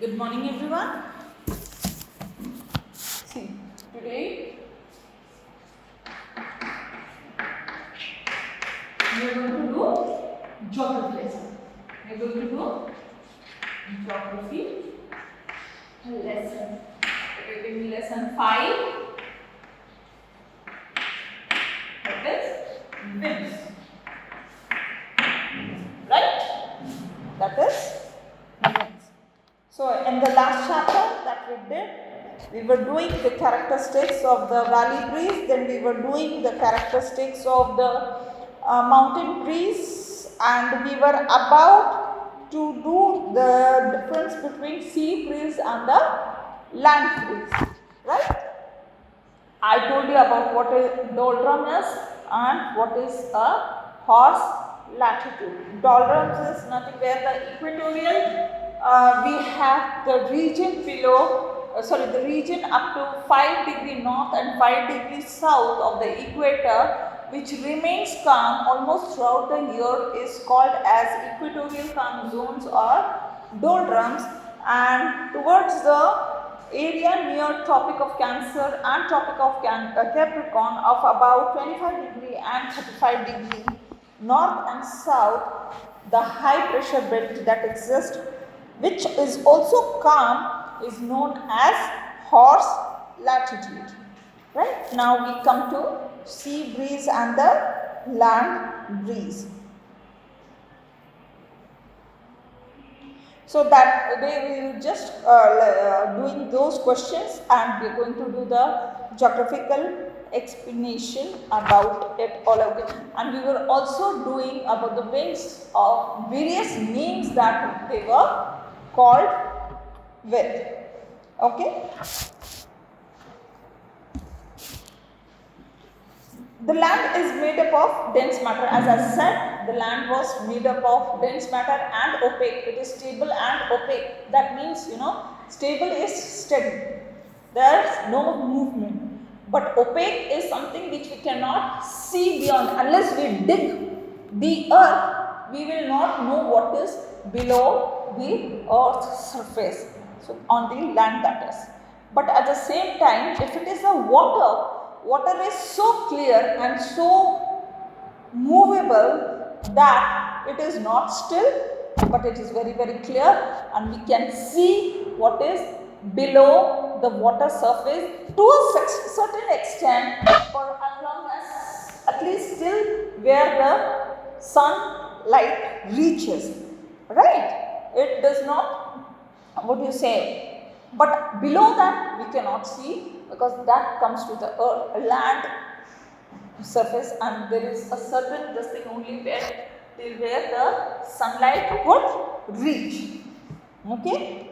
Good morning, everyone. See, today we are going to do geography lesson. We are going to do geography lesson. It will be lesson 5. That is winds. Right? That is winds. So, in the last chapter that we did, we were doing the characteristics of the valley breeze, then we were doing the characteristics of the mountain breeze, and we were about to do the difference between sea breeze and the land breeze, right? I told you about what is doldrums is and what is a horse latitude. Doldrums is nothing where the equatorial, we have the region below, the region up to 5 degree north and 5 degrees south of the equator, which remains calm almost throughout the year, is called as equatorial calm zones or doldrums, and towards the area near Tropic of Cancer and Tropic of Capricorn of about 25 degree and 35 degree north and south, the high pressure belt that exists, which is also calm, is known as horse latitude. Right? Now we come to sea breeze and the land breeze. So that they will just doing those questions, and we are going to do the geographical explanation about it all again. And we were also doing about the winds of various names that they were called with. Okay. The land is made up of dense matter. As I said, the land was made up of dense matter and opaque. It is stable and opaque. That means, stable is steady. There is no movement. But opaque is something which we cannot see beyond. Unless we dig the earth, we will not know what is below the earth's surface. So, on the land, that is. But at the same time, if it is a water is so clear and so movable that it is not still, but it is very, very clear, and we can see what is below the water surface to a certain extent, for as long as at least till where the sunlight reaches, right? It does not, but below that we cannot see, because that comes to the earth, land surface, and there is a certain thing only where the sunlight would reach. Okay,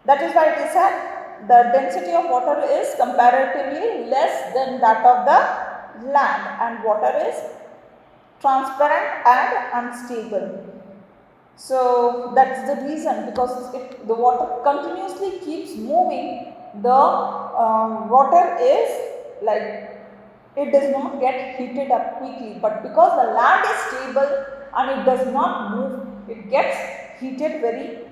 that is why it is said the density of water is comparatively less than that of the land, and water is transparent and unstable. So that's the reason, because if the water continuously keeps moving, the water is like, it does not get heated up quickly, but because the land is stable and it does not move, it gets heated very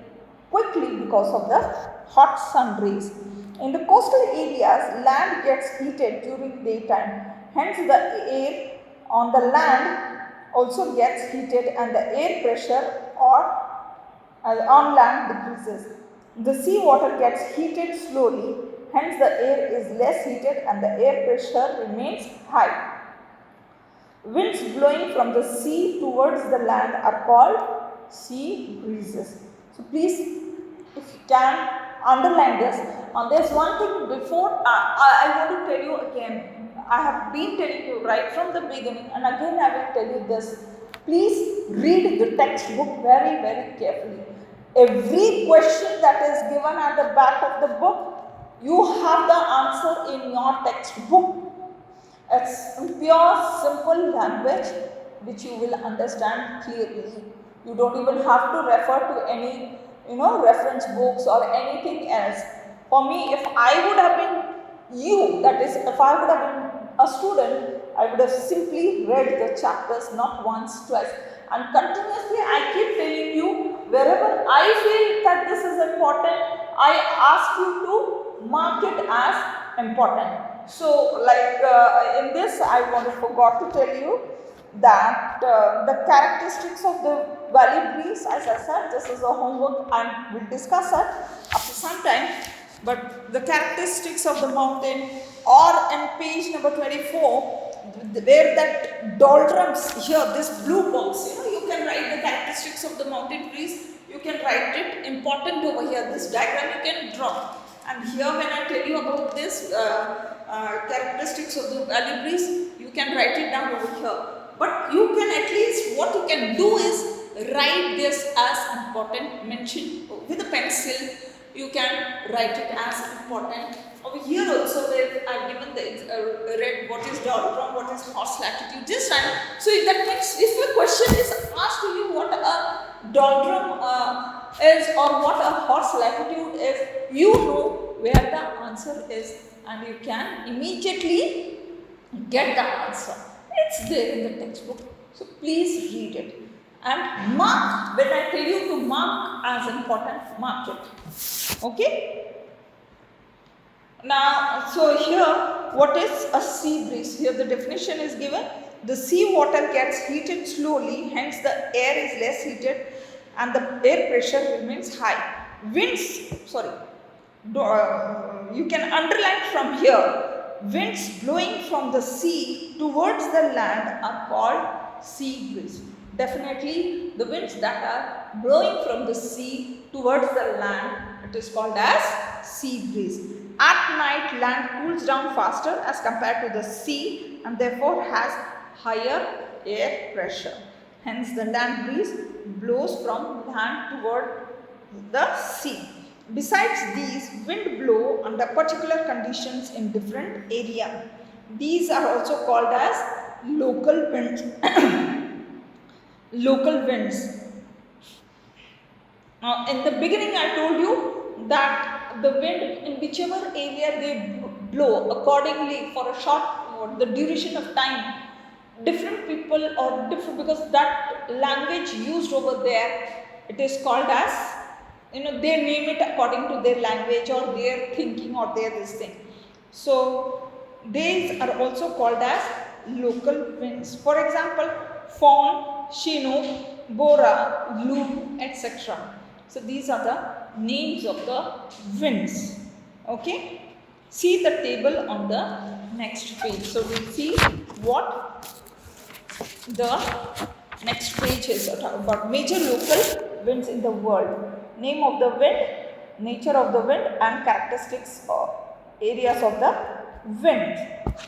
quickly because of the hot sun rays. In the coastal areas, land gets heated during daytime, hence the air on the land also gets heated and the air pressure on land decreases. The sea water gets heated slowly, hence the air is less heated and the air pressure remains high. Winds blowing from the sea towards the land are called sea breezes. So please, if you can underline this. And there's one thing before I want to tell you again. I have been telling you right from the beginning, and again I will tell you this. Please read the textbook very, very carefully. Every question that is given at the back of the book, you have the answer in your textbook. It's pure, simple language which you will understand clearly. You don't even have to refer to any, reference books or anything else. For me, if I would have been you, that is, if I would have been a student, I would have simply read the chapters not once, twice. and continuously I keep telling you, wherever I feel that this is important, I ask you to mark it as important. So like in this I forgot to tell you that the characteristics of the valley breeze, as I said, this is a homework and we'll discuss it after some time. But the characteristics of the mountain, or in page number 24, where that doldrums, here this blue box, you can write the characteristics of the mountain breeze, you can write it important over here, this diagram you can draw. And here when I tell you about this characteristics of the valley breeze, you can write it down over here. But you can at least, what you can do is write this as important, mention with a pencil, you can write it as important. Over here also where I have given the read what is doldrum, what is horse latitude, just write. So that means if a question is asked to you what a doldrum is or what a horse latitude is, you know where the answer is and you can immediately get the answer. It's there in the textbook. So please read it. And mark, when I tell you to mark as important, mark it. Okay? Now, so here, what is a sea breeze? Here the definition is given. The sea water gets heated slowly, hence the air is less heated and the air pressure remains high. Winds, you can underline from here. Winds blowing from the sea towards the land are called sea breeze. Definitely the winds that are blowing from the sea towards the land, it is called as sea breeze. At night, land cools down faster as compared to the sea and therefore has higher air pressure. Hence the land breeze blows from land toward the sea. Besides these, wind blow under particular conditions in different area. These are also called as local winds. Local winds. Now, in the beginning, I told you that the wind in whichever area they blow accordingly for a short or the duration of time, different people or different, because that language used over there, it is called as, they name it according to their language or their thinking or their this thing. So these are also called as local winds. For example, Fawn, Chinook, Bora, Lu, etc. So these are the names of the winds. Okay. See the table on the next page. So we'll see what the next page is about. Major local winds in the world. Name of the wind, nature of the wind and characteristics of areas of the wind.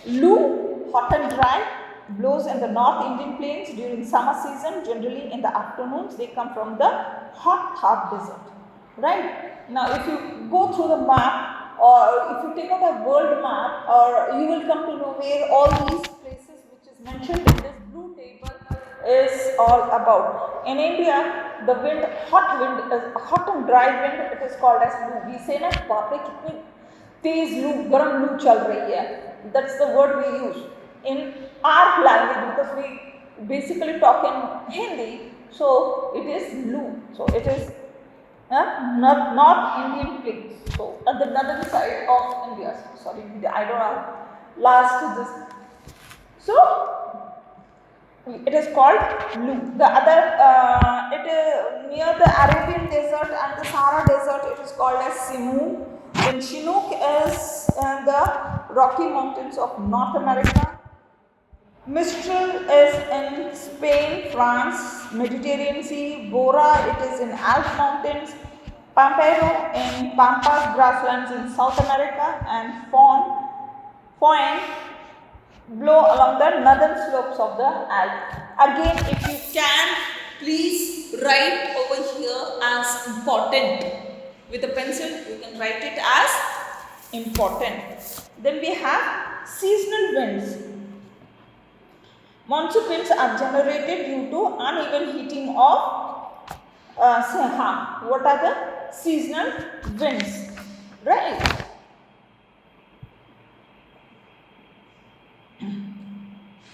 Lu, hot and dry, blows in the North Indian plains during summer season, generally in the afternoons. They come from the hot Thar desert. Right? Now if you go through the map or if you take out a world map, or you will come to know where all these places which is mentioned in this blue table is all about. In India, the wind, hot and dry wind, it is called as lu. We say na, baap re kitni tez lu, garam lu chal rahi hai. That's the word we use in our language because we basically talk in Hindi. So it is lu. So it is North Indian plains. So at the northern side of India. Sorry, I don't have last this. So it is called Lu. The other, it is near the Arabian desert and the Sahara desert, it is called as Simu. Then Chinook is in the Rocky Mountains of North America. Mistral is in Spain, France, Mediterranean Sea. Bora, it is in Alps Mountains. Pampero in Pampas grasslands in South America. And Foin blow along the northern slopes of the Alps. Again, if you can, please write over here as important. With a pencil, you can write it as important. Then we have seasonal winds. Monsoon winds are generated due to uneven heating of Sahara. What are the seasonal winds? Right?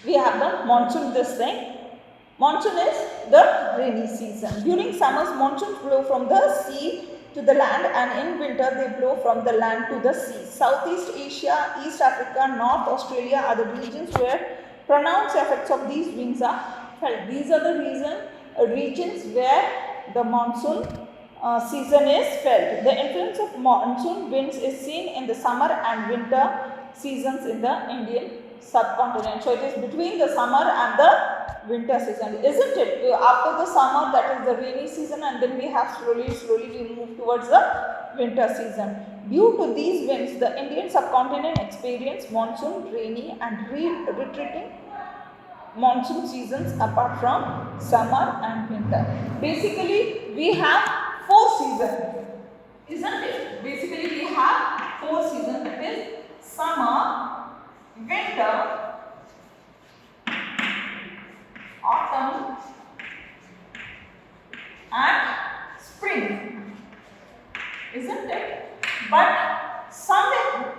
We have the monsoon this thing. Monsoon is the rainy season. During summers, monsoons blow from the sea to the land, and in winter they blow from the land to the sea. Southeast Asia, East Africa, North Australia are the regions where pronounced effects of these winds are felt. These are the regions where the monsoon season is felt. The influence of monsoon winds is seen in the summer and winter seasons in the Indian subcontinent. So it is between the summer and the winter season, isn't it? After the summer, that is the rainy season, and then we have slowly we move towards the winter season. Due to these winds, the Indian subcontinent experiences monsoon, rainy and retreating monsoon seasons apart from summer and winter. Basically, we have 4 seasons, isn't it? Basically, we have 4 seasons, that is summer, winter, autumn and spring, isn't it? But somewhere,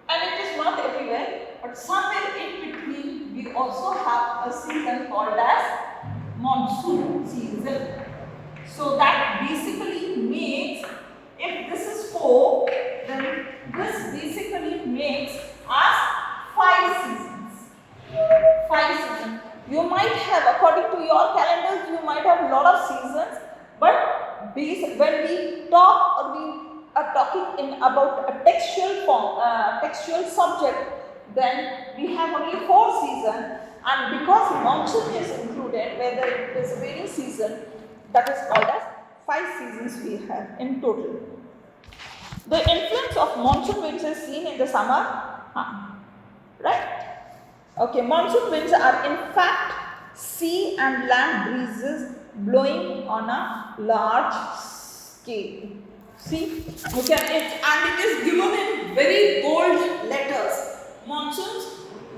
and it is not everywhere, but somewhere in between we also have a season called as monsoon season. So that basically makes, if this is 4, then this basically makes us 5 seasons. 5 seasons. You might have, according to your calendars, you might have a lot of seasons, but when we talk or we are talking about a textual form, textual subject, then we have only 4 seasons, and because monsoon is included, whether it is rainy season, that is called as 5 seasons we have in total. The influence of monsoon winds is seen in the summer, right? Okay, monsoon winds are in fact sea and land breezes blowing on a large scale. See, okay, and it is given in very bold letters. Monsoon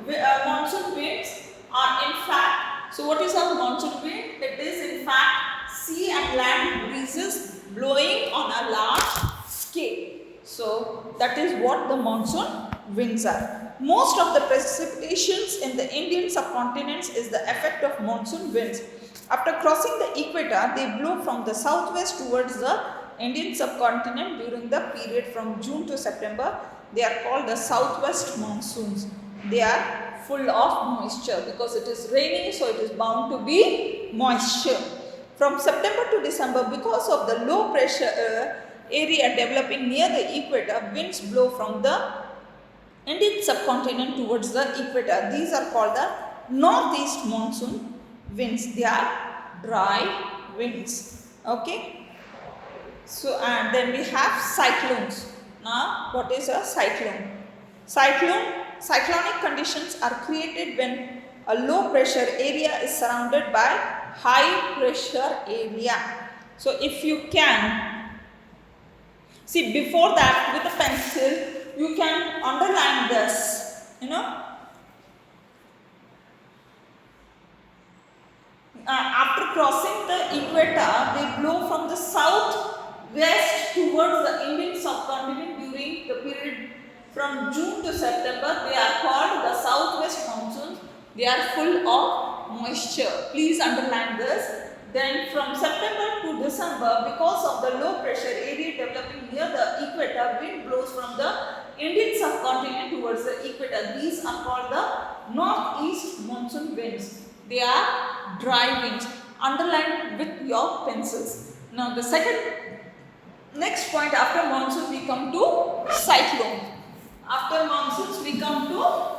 winds are in fact. So, what is a monsoon wind? It is in fact sea and land breezes blowing on a large scale. So, that is what the monsoon winds are. Most of the precipitations in the Indian subcontinent is the effect of monsoon winds. After crossing the equator, they blow from the southwest towards the Indian subcontinent during the period from June to September. They are called the southwest monsoons. They are full of moisture because it is rainy, so it is bound to be moisture. From September to December, because of the low pressure area developing near the equator, winds blow from the Indian subcontinent towards the equator. These are called the northeast monsoon winds. They are dry winds. Okay. So, and then we have cyclones. Now, what is a cyclone? Cyclonic conditions are created when a low pressure area is surrounded by high pressure area. So, if you can see before that with a pencil, you can underline this, after crossing the equator, they blow from the southwest towards the Indian subcontinent during the period from June to September. They are called the southwest monsoons. They are full of moisture. Please underline this. Then from September to December, because of the low pressure area developing near the equator, wind blows from the Indian subcontinent towards the equator. These are called the northeast monsoon winds. They are dry winds. Underline with your pencils. Now the next point, after monsoon we come to cyclone. After monsoons we come to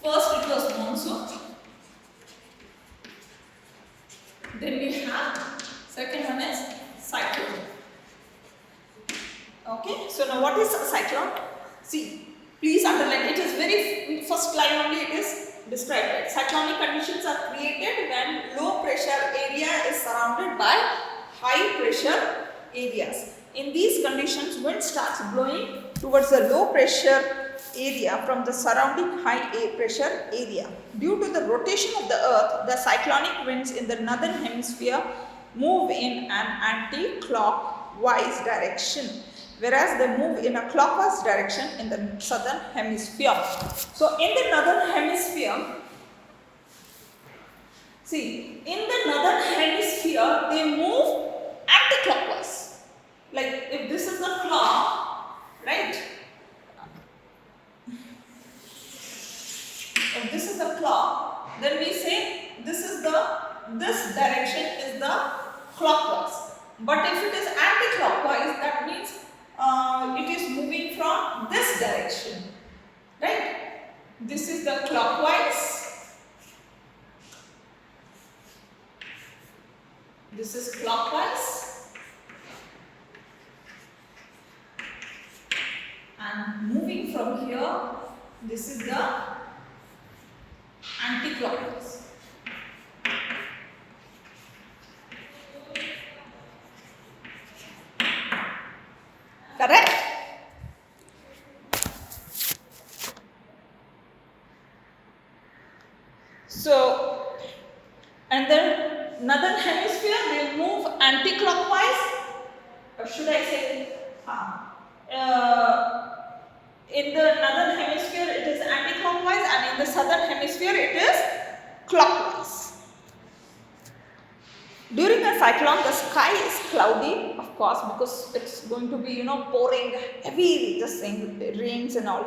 first it was monsoon, then we have second one is cyclone. Okay, so now what is a cyclone? See, please underline, it is very first line only it is described. Cyclonic conditions are created when low pressure area is surrounded by high pressure areas. In these conditions, wind starts blowing towards the low pressure area from the surrounding high pressure area. Due to the rotation of the earth, the cyclonic winds in the northern hemisphere move in an anti-clockwise direction. whereas they move in a clockwise direction in the southern hemisphere. So in the northern hemisphere, see, in the northern hemisphere they move anti-clockwise. Like if this is the clock, right? If this is the clock, then we say this direction is the clockwise. But if it is anti-clockwise, that means it is moving from this direction, right? This is the clockwise. This is clockwise. And moving from here, this is the anti-clockwise. Correct? So, and then northern hemisphere they move anti-clockwise, or should I say in the northern hemisphere it is anti-clockwise, and in the southern hemisphere it is clockwise. During a cyclone, the sky is cloudy, of course, because it's going to be, pouring heavy, rains and all.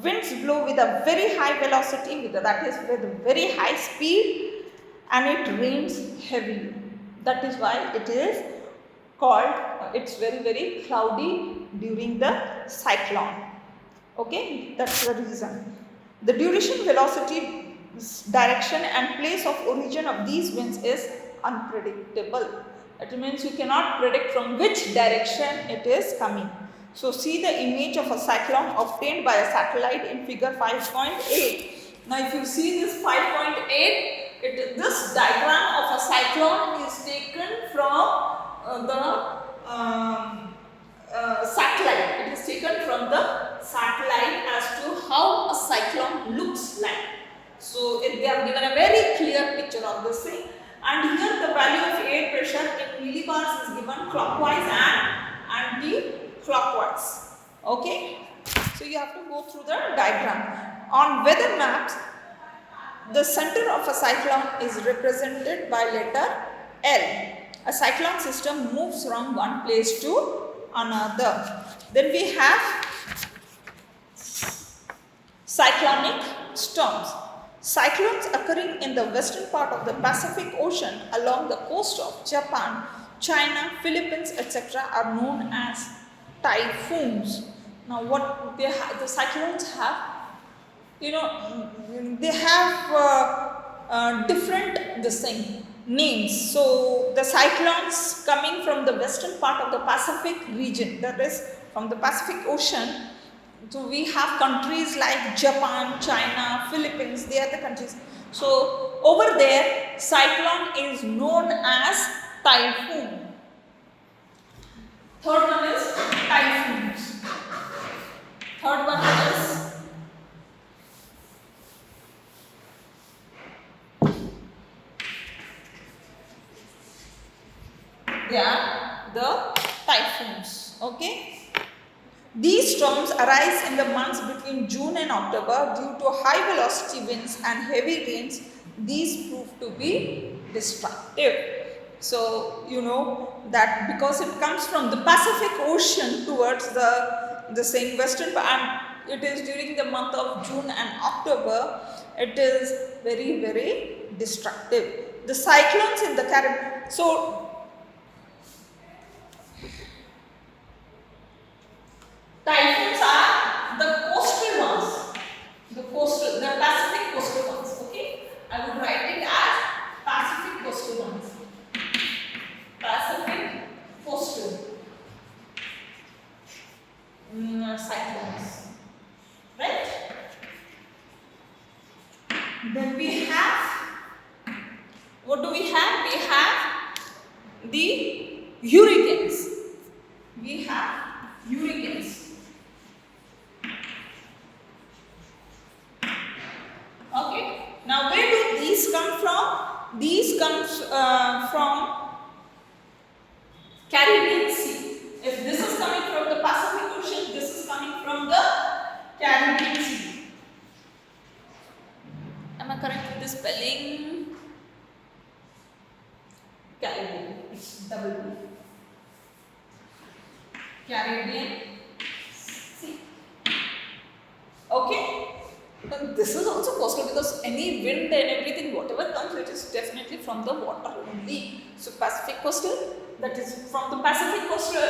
Winds blow with a very high velocity, that is with very high speed, and it rains heavily. That is why it is called, it's very, very cloudy during the cyclone. Okay, that's the reason. The duration, velocity, direction and place of origin of these winds is unpredictable. That means you cannot predict from which direction it is coming. So see the image of a cyclone obtained by a satellite in figure 5.8. Now if you see this 5.8, this diagram of a cyclone is taken from the satellite. It is taken from the satellite as to how a cyclone looks like. So they have given a very clear picture of this thing. And here the value of air pressure in millibars is given clockwise and anti-clockwise. Okay. So you have to go through the diagram. On weather maps, the center of a cyclone is represented by letter L. A cyclone system moves from one place to another. Then we have cyclonic storms. Cyclones occurring in the western part of the Pacific Ocean along the coast of Japan, China, Philippines, etc. are known as typhoons. Now what the cyclones have, they have different names. So the cyclones coming from the western part of the Pacific region, that is from the Pacific Ocean. So we have countries like Japan, China, Philippines, they are the countries. So over there, cyclone is known as typhoon. Third one is typhoons. Third one is they are the typhoons. Okay. These storms arise in the months between June and October due to high velocity winds and heavy rains. These prove to be destructive. So you know that because it comes from the Pacific Ocean towards the same western, and it is during the month of June and October, it is very, very destructive. The cyclones in the Caribbean. So typhoons are the coastal ones, the Pacific coastal ones. Okay, I would write it as Pacific coastal ones. Pacific coastal cyclones, right? Then we have, what do we have? We have the hurricanes. We have hurricanes. Okay. Now, where do these come from? These comes from Caribbean Sea. If this is coming from the Pacific Caribbean. It's double B. Caribbean Sea. Okay. And this is also coastal because any wind and everything, whatever comes, it is definitely from the water only. So Pacific coastal, that is from the Pacific coastal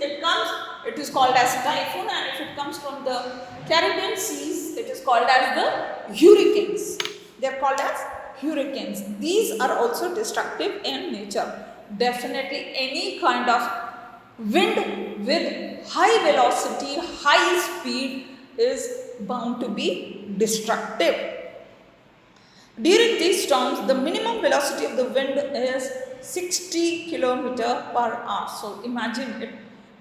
it comes, it is called as typhoon, and if it comes from the Caribbean seas, it is called as the hurricanes. They are called as hurricanes. These are also destructive in nature. Definitely any kind of wind with high velocity, high speed is bound to be destructive. During these storms, the minimum velocity of the wind is 60 km per hour. So imagine it,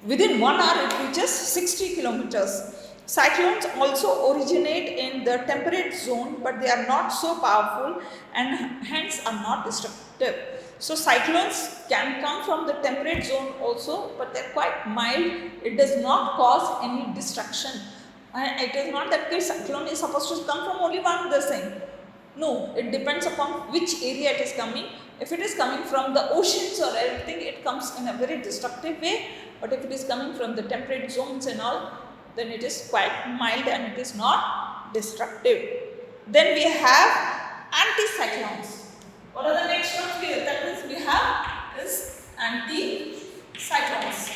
within 1 hour it reaches 60 kilometers. Cyclones also originate in the temperate zone, but they are not so powerful and hence are not destructive. So cyclones can come from the temperate zone also, but they are quite mild. It does not cause any destruction. It is not that the cyclone is supposed to come from only one thing. No, it depends upon which area it is coming. If it is coming from the oceans or everything, it comes in a very destructive way. But if it is coming from the temperate zones and all, then it is quite mild and it is not destructive. Then we have anticyclones. What are the next ones? That means we have is anticyclones.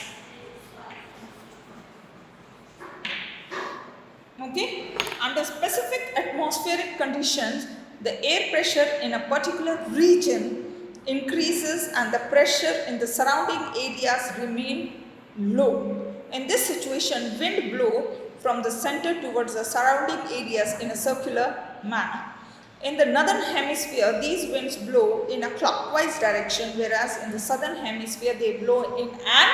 Okay, under specific atmospheric conditions, the air pressure in a particular region increases and the pressure in the surrounding areas remain low. In this situation, wind blow from the center towards the surrounding areas in a circular manner. In the northern hemisphere, these winds blow in a clockwise direction, whereas in the southern hemisphere, they blow in an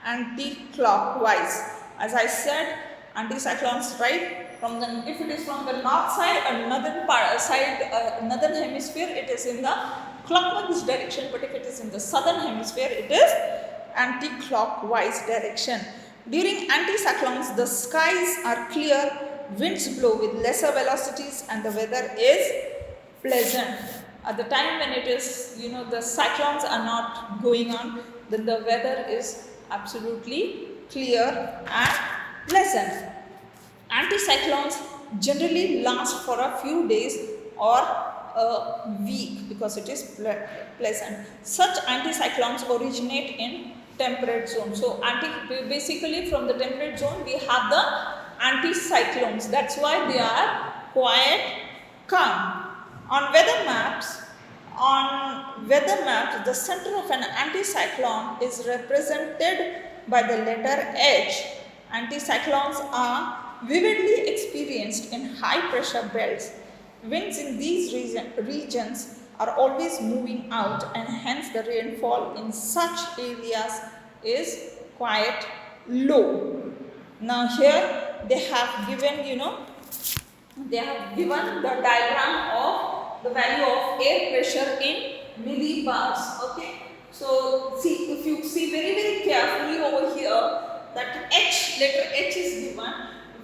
anti-clockwise. As I said, anticyclones, right? From the, if it is from the north side or northern hemisphere, it is in the clockwise direction. But if it is in the southern hemisphere, it is anti-clockwise direction. During anticyclones, the skies are clear, winds blow with lesser velocities, and the weather is pleasant. At the time when it is, the cyclones are not going on, then the weather is absolutely clear and pleasant. Anticyclones generally last for a few days or a week because it is pleasant. Such anticyclones originate in temperate zone. So basically from the temperate zone we have the anticyclones. That's why they are quite calm. On weather maps, the center of an anticyclone is represented by the letter H. Anticyclones are vividly experienced in high pressure belts. Winds in these regions are always moving out, and hence the rainfall in such areas is quite low. Now here they have given, the diagram of the value of air pressure in millibars. Okay. So see, if you see very carefully over here, that letter H is given,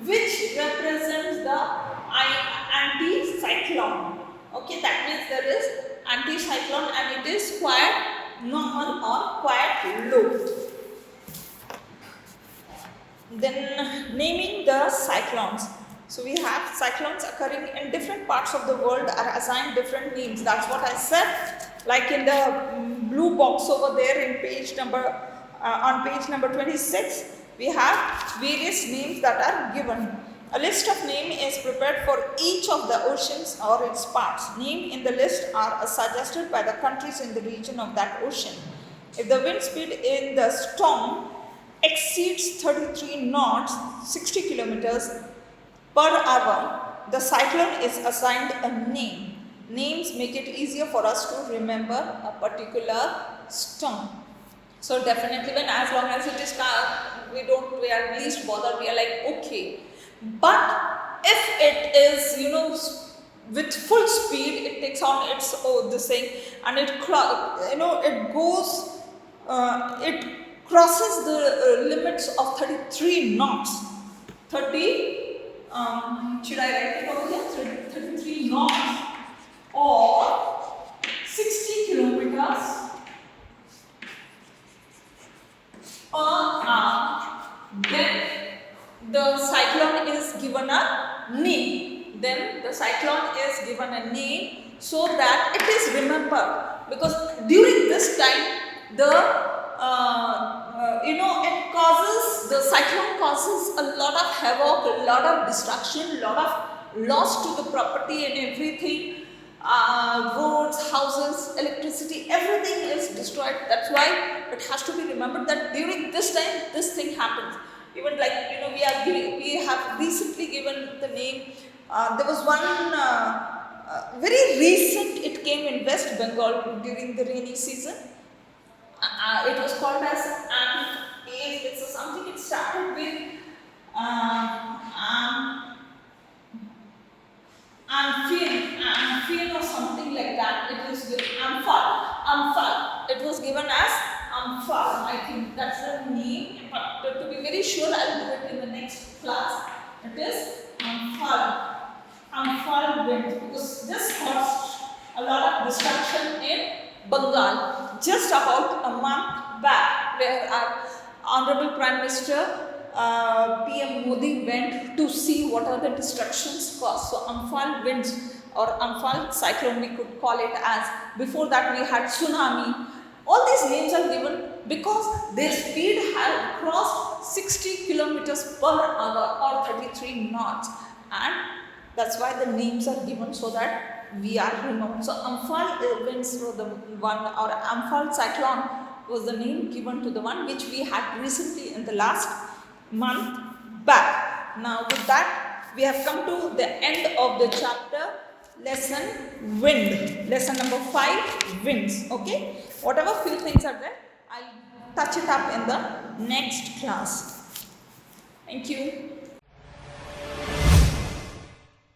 which represents the anticyclone. Okay, that means there is anticyclone and it is quite normal or quite low. Then naming the cyclones. So we have cyclones occurring in different parts of the world are assigned different names. That's what I said. Like in the blue box over there in on page number 26, we have various names that are given. A list of names is prepared for each of the oceans or its parts. Names in the list are suggested by the countries in the region of that ocean. If the wind speed in the storm exceeds 33 knots, 60 kilometers per hour, the cyclone is assigned a name. Names make it easier for us to remember a particular storm. So definitely when as long as it is we are least bothered, we are like okay. But if it is, with full speed, it takes on its this thing and it crosses the limits of 33 knots. 30. Should I write it over here? 33 knots or 60 the cyclone is given a name so that it is remembered, because during this time the cyclone causes a lot of havoc, a lot of destruction, a lot of loss to the property and everything. Roads, houses, electricity, everything is destroyed. That's why it has to be remembered that during this time this thing happens. Even like we have recently given the name. There was one very recent. It came in West Bengal during the rainy season. It was called as it's something. It started with Amphion or something like that. It is with Amphal. It was given as Amphal. I think that's the name. But to be very sure, I'll do it in the next class. It is Amphal. Amphal wind, because this caused a lot of destruction in Bengal just about a month back, where our Honorable Prime Minister PM Modi went to see what are the destructions caused. So Amphan winds or Amphan cyclone, we could call it as. Before that we had tsunami. All these names are given because their speed had crossed 60 kilometers per hour or 33 knots, and that's why the names are given, so that we are remembered. So Amphan winds were the one, or Amphan cyclone was the name given to the one which we had recently in the last month back. Now with that we have come to the end of the chapter, lesson wind, lesson number 5, winds. Okay, whatever few things are there, I'll touch it up in the next class. Thank you.